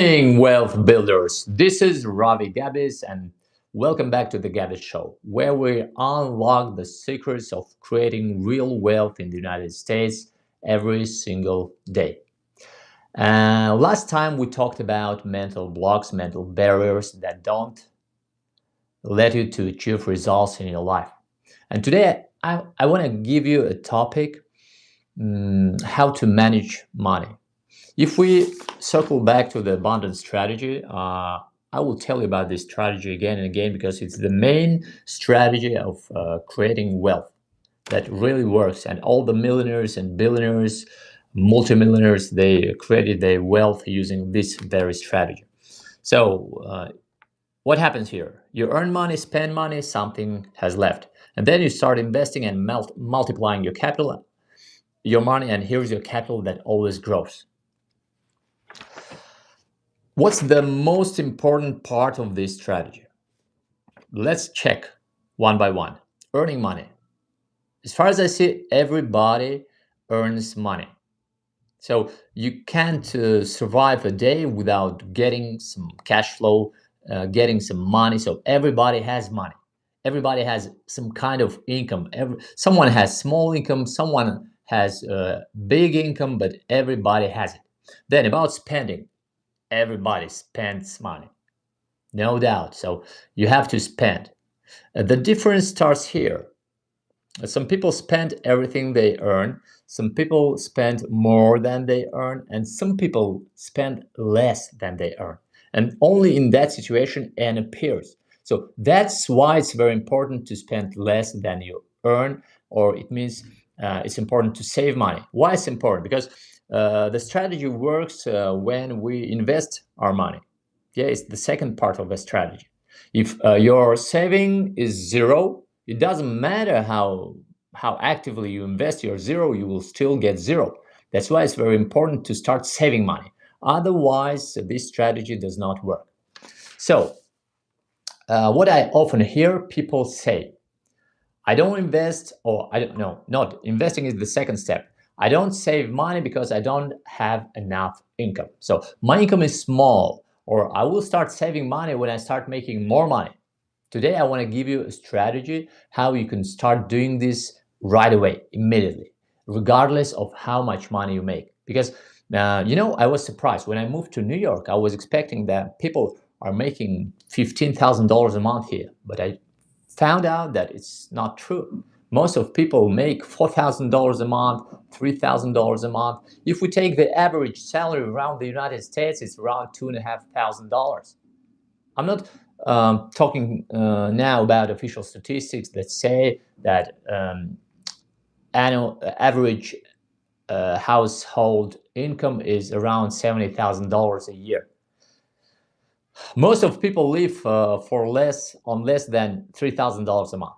Wealth builders. This is Ravi Gabis, and welcome back to the Gabis Show, where we unlock the secrets of creating real wealth in the United States every single day. Last time we talked about mental blocks, mental barriers that don't let you to achieve results in your life. And today I want to give you a topic: how to manage money. If we circle back to the abundance strategy, I will tell you about this strategy again and again because it's the main strategy of creating wealth that really works. And all the millionaires and billionaires, multimillionaires, they created their wealth using this very strategy. So, what happens here? You earn money, spend money, something has left. And then you start investing and multiplying your capital, your money, and here's your capital that always grows. What's the most important part of this strategy? Let's check one by one. Earning money. As far as I see, everybody earns money. So you can't survive a day without getting some cash flow, getting some money. So everybody has money. Everybody has some kind of income. Someone has small income, someone has big income, but everybody has it. Then about spending. Everybody spends money, no doubt. So you have to spend. The difference starts here. Some people spend everything they earn, some people spend more than they earn, and some people spend less than they earn. And only in that situation an appears. So that's why it's very important to spend less than you earn, or it means it's important to save money. Why it's important? Because the strategy works when we invest our money. Yeah, it's the second part of the strategy. If your saving is zero, it doesn't matter how actively you invest your zero, you will still get zero. That's why it's very important to start saving money. Otherwise, this strategy does not work. So, what I often hear people say, I don't invest, or I don't know, not investing is the second step. I don't save money because I don't have enough income. So my income is small, or I will start saving money when I start making more money. Today, I want to give you a strategy how you can start doing this right away, immediately, regardless of how much money you make. Because, I was surprised when I moved to New York. I was expecting that people are making $15,000 a month here, but I found out that it's not true. Most of people make $4,000 a month, $3,000 a month. If we take the average salary around the United States, it's around $2,500. I'm not talking now about official statistics that say that annual average household income is around $70,000 a year. Most of people live for less than $3,000 a month.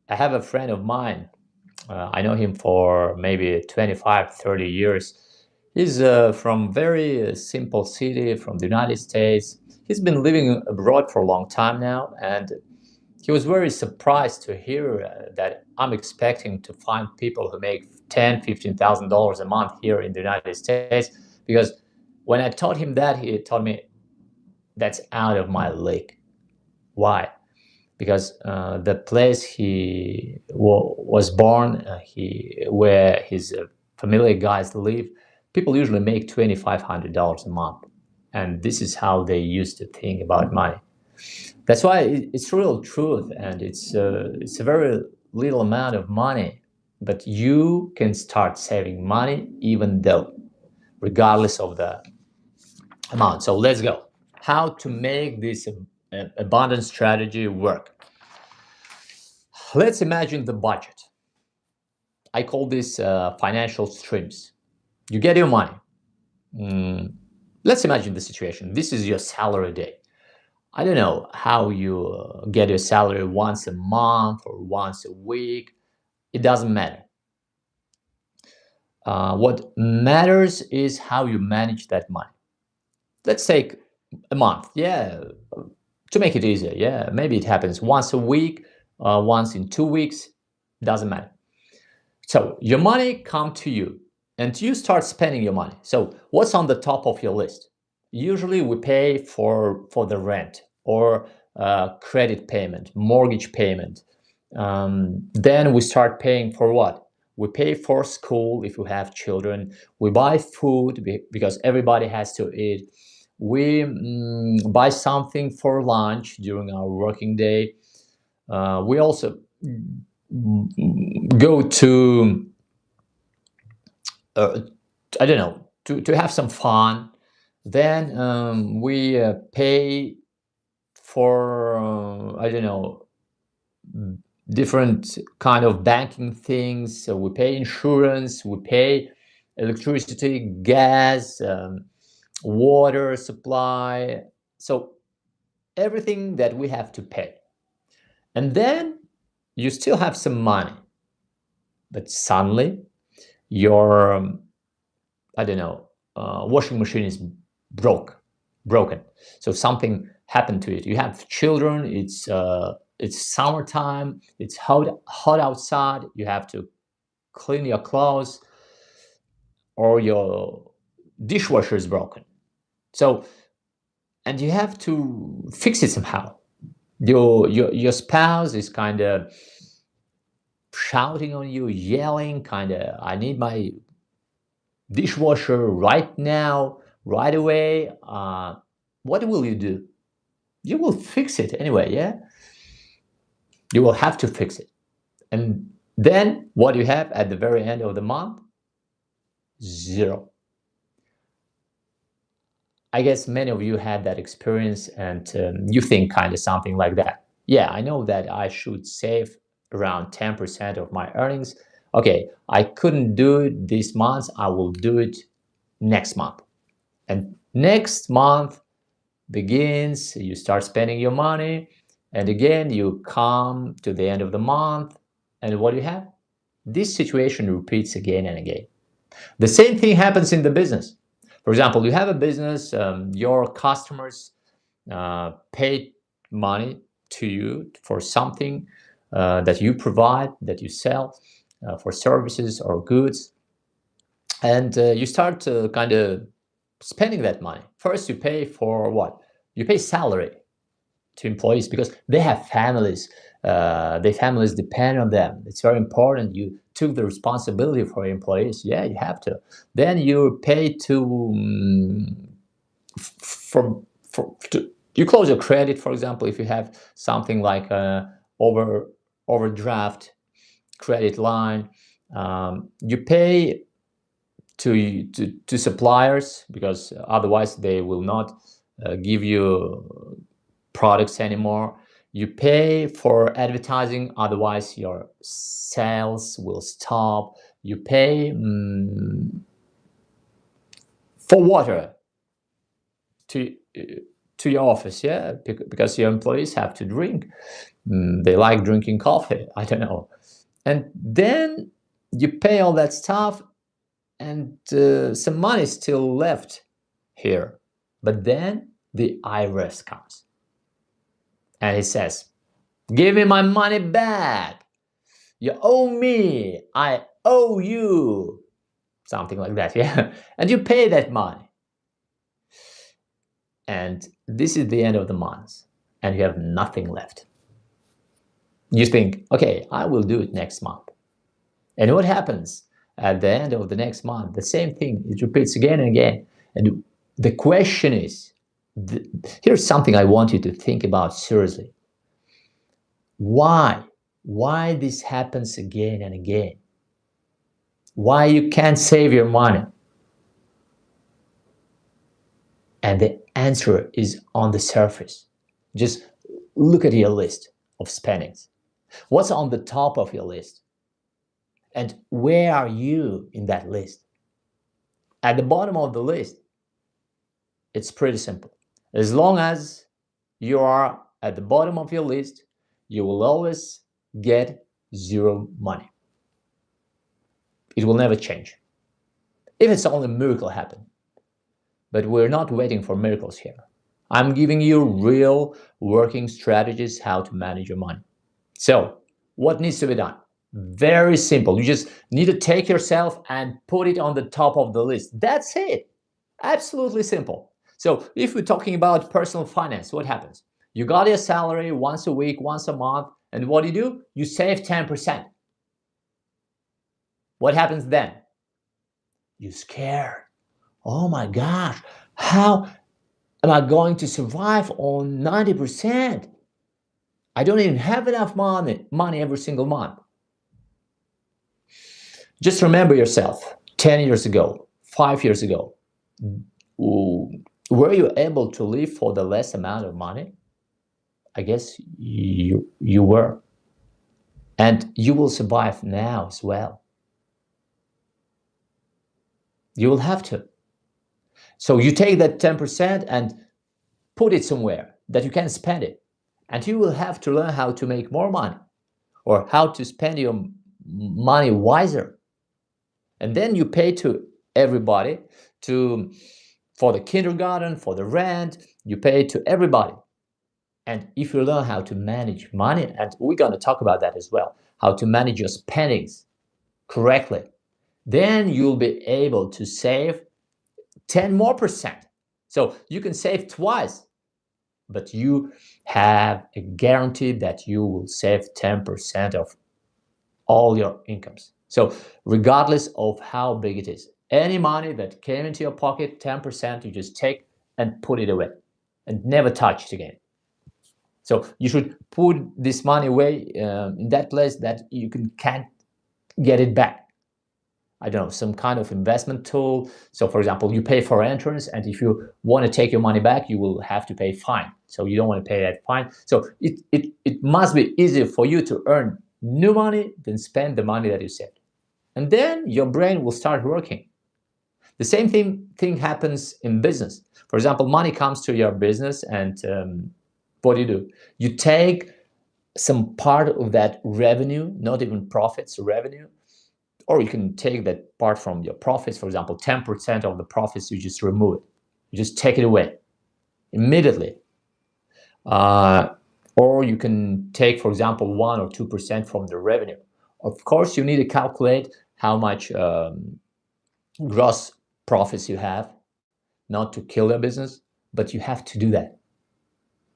I have a friend of mine. I know him for maybe 25, 30 years. He's from very simple city from the United States. He's been living abroad for a long time now, and he was very surprised to hear that I'm expecting to find people who make $10,000, $15,000 a month here in the United States. Because when I told him that, he told me that's out of my league. Why? Because the place he was born, where his familiar guys live, people usually make $2,500 a month, and this is how they used to think about money. That's why it's real truth, and it's a very little amount of money, but you can start saving money even though, regardless of the amount. So let's go. How to make this abundance strategy work? Let's imagine the budget. I call this financial streams. You get your money. Let's imagine the situation. This is your salary day. I don't know how you get your salary once a month or once a week. It doesn't matter. What matters is how you manage that money. Let's take a month. Yeah, to make it easier. Yeah, maybe it happens once a week, once in 2 weeks. Doesn't matter. So your money come to you and you start spending your money. So what's on the top of your list? usually we pay for the rent or credit payment, mortgage payment. Then we start paying for what? We pay for school if we have children. We buy food because everybody has to eat. We buy something for lunch during our working day. We also go to, uh, I don't know, to have some fun. Then we pay for, I don't know, different kind of banking things. So we pay insurance, we pay electricity, gas, water supply. So everything that we have to pay. And then you still have some money, but suddenly your, I don't know, washing machine is broken. So something happened to it. You have children. It's summertime. It's hot outside. You have to clean your clothes, or your dishwasher is broken. So, and you have to fix it somehow. Your spouse is kind of shouting on you, yelling, kind of, I need my dishwasher right now, right away. What will you do? You will fix it anyway, yeah? You will have to fix it. And then what you have at the very end of the month? Zero. I guess many of you had that experience, and you think kind of something like that. Yeah, I know that I should save around 10% of my earnings. Okay, I couldn't do it this month. I will do it next month. And next month begins, you start spending your money, and again, you come to the end of the month, and what do you have? This situation repeats again and again. The same thing happens in the business. For example, you have a business, your customers pay money to you for something that you provide, that you sell, for services or goods, and you start kind of spending that money. First, you pay for what? You pay salary to employees because they have families. Their families depend on them. It's very important. You took the responsibility for employees. Yeah, you have to. Then you pay to you close your credit, for example, if you have something like a overdraft credit line. You pay to suppliers because otherwise they will not give you products anymore. You pay for advertising, otherwise your sales will stop. You pay for water to to your office, yeah, because your employees have to drink. They like drinking coffee. I don't know. And then you pay all that stuff, and some money is still left here. But then the IRS comes and he says, "Give me my money back. You owe me. I owe you." Something like that, yeah. And you pay that money. And this is the end of the month, and you have nothing left. You think, okay, I will do it next month. And what happens at the end of the next month? The same thing, it repeats again and again. And the question is, here's something I want you to think about seriously. Why? Why this happens again and again? Why you can't save your money? And the answer is on the surface. Just look at your list of spendings. What's on the top of your list? And where are you in that list? At the bottom of the list, it's pretty simple. As long as you are at the bottom of your list, you will always get zero money. It will never change. If it's only a miracle happen. But we're not waiting for miracles here. I'm giving you real working strategies how to manage your money. So, what needs to be done? Very simple. You just need to take yourself and put it on the top of the list. That's it. Absolutely simple. So if we're talking about personal finance, what happens? You got your salary once a week, once a month, and what do? You save 10%. What happens then? You're scared. Oh my gosh, how am I going to survive on 90%? I don't even have enough money every single month. Just remember yourself 10 years ago, 5 years ago. Were you able to live for the less amount of money? I guess you were. And you will survive now as well. You will have to. So you take that 10% and put it somewhere that you can spend it. And you will have to learn how to make more money or how to spend your money wiser. And then you pay to everybody for the kindergarten, for the rent, you pay to everybody. And if you learn how to manage money, and we're going to talk about that as well, how to manage your spendings correctly, then you'll be able to save 10 more percent. So you can save twice, but you have a guarantee that you will save 10% of all your incomes. So regardless of how big it is, any money that came into your pocket, 10%, you just take and put it away and never touch it again. So you should put this money away in that place that you can't get it back. I don't know, some kind of investment tool. So for example, you pay for entrance, and if you want to take your money back, you will have to pay fine. So you don't want to pay that fine. So it must be easier for you to earn new money than spend the money that you saved. And then your brain will start working. The same thing happens in business. For example, money comes to your business, and what do? You take some part of that revenue, not even profits, revenue, or you can take that part from your profits. For example, 10% of the profits, you just remove it. You just take it away immediately. Or you can take, for example, 1 or 2% from the revenue. Of course, you need to calculate how much gross profits you have, not to kill your business, but you have to do that.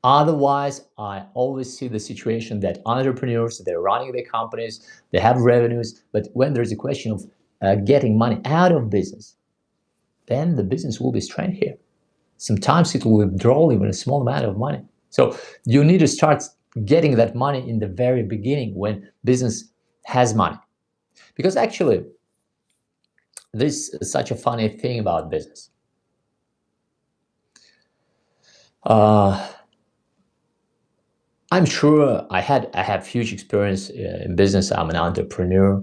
Otherwise, I always see the situation that entrepreneurs, they're running their companies, they have revenues, but when there's a question of getting money out of business, then the business will be strained here. Sometimes it will withdraw even a small amount of money. So you need to start getting that money in the very beginning when business has money. Because actually, this is such a funny thing about business. I'm sure I have huge experience in business. I'm an entrepreneur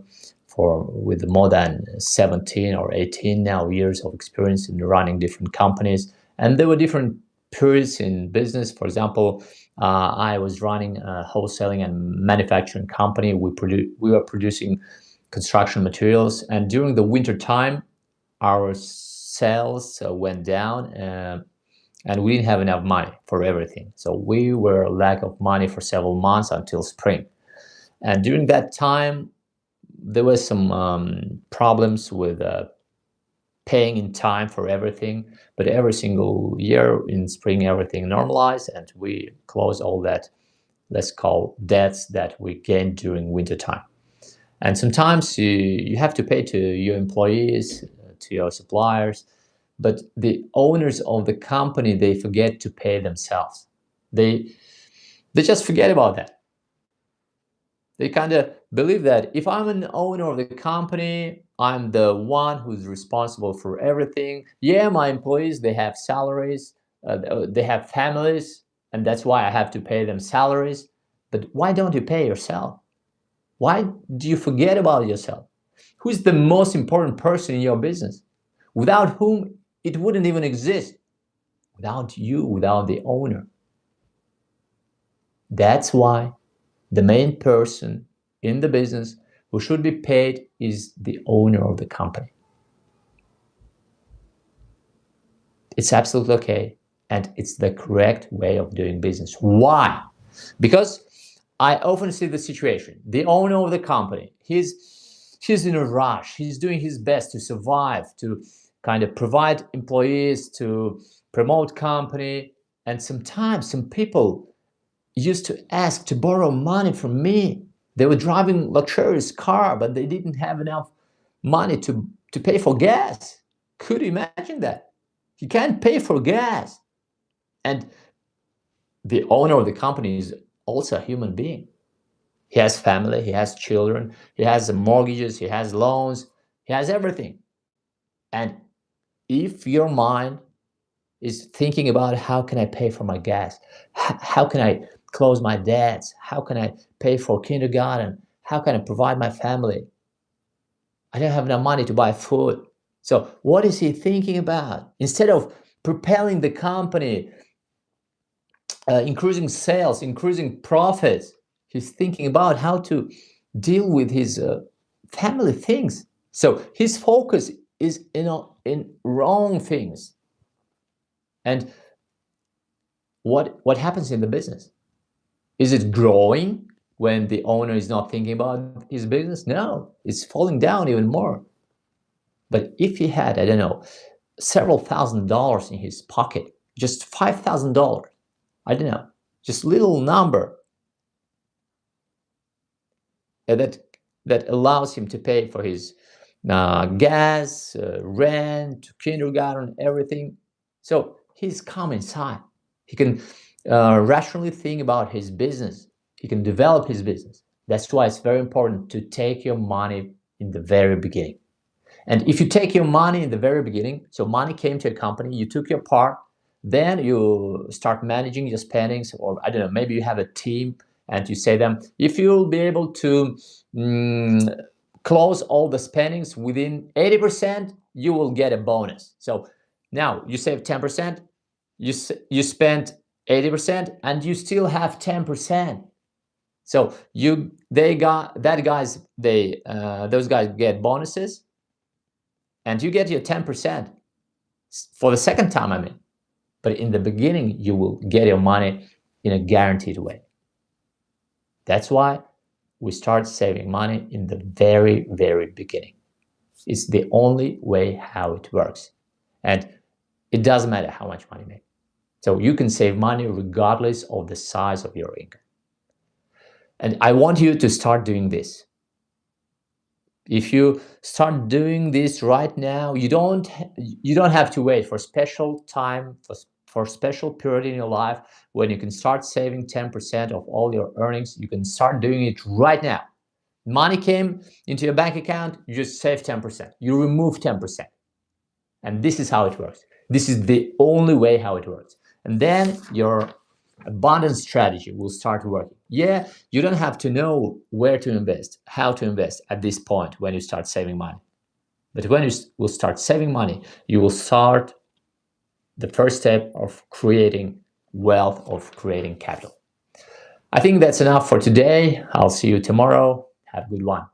with more than 17 or 18 now years of experience in running different companies. And there were different periods in business. For example, I was running a wholesaling and manufacturing company. We were producing construction materials. And during the winter time, our sales went down. And we didn't have enough money for everything. So we were lack of money for several months until spring. And during that time, there were some problems with paying in time for everything. But every single year in spring, everything normalized, and we closed all that, let's call, debts that we gained during winter time. And sometimes you have to pay to your employees, to your suppliers, but the owners of the company, they forget to pay themselves. They just forget about that. They kind of believe that if I'm an owner of the company, I'm the one who's responsible for everything. Yeah, my employees, they have salaries, they have families, and that's why I have to pay them salaries. But why don't you pay yourself? Why do you forget about yourself? Who's the most important person in your business, without whom it wouldn't even exist? Without you, without the owner. That's why the main person in the business who should be paid is the owner of the company. It's absolutely okay, and it's the correct way of doing business. Why? Because I often see the situation. The owner of the company, he's in a rush. He's doing his best to survive, to kind of provide employees, to promote company. And sometimes some people used to ask to borrow money from me. They were driving luxurious car, but they didn't have enough money to pay for gas. Could you imagine that? You can't pay for gas. And the owner of the company is also a human being. He has family, he has children, he has mortgages, he has loans, he has everything. And if your mind is thinking about how can I pay for my gas, how can I close my debts, how can I pay for kindergarten, how can I provide my family, I don't have enough money to buy food. So what is he thinking about? Instead of propelling the company, increasing sales, increasing profits, he's thinking about how to deal with his family things. So his focus is in wrong things. And what happens in the business? Is it growing when the owner is not thinking about his business? No, it's falling down even more. But if he had, I don't know, several $1,000s in his pocket, just $5,000, I don't know, just little number that allows him to pay for his gas, rent, kindergarten, everything. So he's calm inside. He can rationally think about his business. He can develop his business. That's why it's very important to take your money in the very beginning. And if you take your money in the very beginning, so money came to a company, you took your part, then you start managing your spendings, or I don't know, maybe you have a team and you say them, if you'll be able to close all the spendings within 80%, you will get a bonus. So now you save 10%, you spent 80%, and you still have 10%. So those guys get bonuses, and you get your 10% for the second time, I mean. But in the beginning, you will get your money in a guaranteed way. That's why we start saving money in the very, very beginning. It's the only way how it works. And it doesn't matter how much money you make. So you can save money regardless of the size of your income. And I want you to start doing this. If you start doing this right now, you don't have to wait for special time, for special period in your life when you can start saving 10% of all your earnings. You can start doing it right now. Money came into your bank account, you just save 10%. You remove 10%. And this is how it works. This is the only way how it works. And then your abundance strategy will start working. Yeah, you don't have to know where to invest, how to invest at this point when you start saving money. But when you will start saving money, you will start the first step of creating wealth, of creating capital. I think that's enough for today. I'll see you tomorrow. Have a good one.